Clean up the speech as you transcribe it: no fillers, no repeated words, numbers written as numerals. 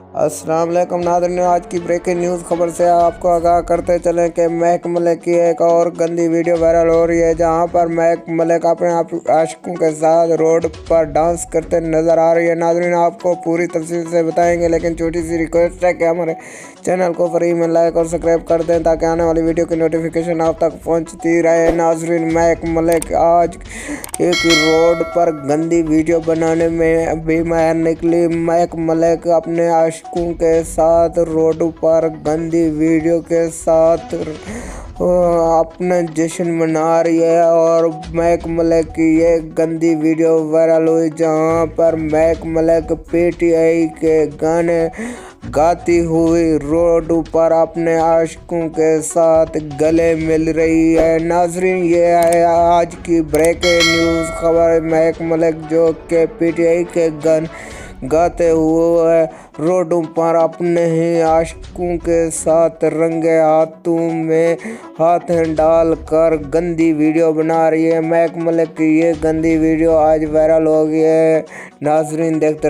अस्सलाम वालेकुम नाज़रीन, आज की ब्रेकिंग न्यूज़ खबर से आपको आगाह करते चलें कि महक मलिक की एक और गंदी वीडियो वायरल हो रही है, जहां पर महक मलिक अपने आशिकों के साथ रोड पर डांस करते नज़र आ रही है। नाज़रीन, आपको पूरी तफसील से बताएंगे, लेकिन छोटी सी रिक्वेस्ट है कि हमारे चैनल को फ्री में लाइक और सब्सक्राइब कर दें ताकि आने वाली वीडियो की नोटिफिकेशन आप तक पहुँचती रहे। नाज़रीन, महक मलिक आज एक रोड पर गंदी वीडियो बनाने में भी माहिर निकली। महक मलिक अपने आशिकों के साथ रोड पर गंदी वीडियो के साथ अपना जश्न मना रही है और महक मलिक की ये गंदी वीडियो वायरल हुई, जहां पर महक मलिक पीटीआई के गाने गाती हुई रोड पर अपने आशिकों के साथ गले मिल रही है। नाज़रीन, ये है आज की ब्रेकिंग न्यूज़ खबर। महक मलिक जो के पीटीआई के गाने गाते हुए रोडों पर अपने ही आशिकों के साथ रंगे हाथों में हाथ डालकर गंदी वीडियो बना रही है। महक मलिक की ये गंदी वीडियो आज वायरल हो गई है। नाज़रीन, देखते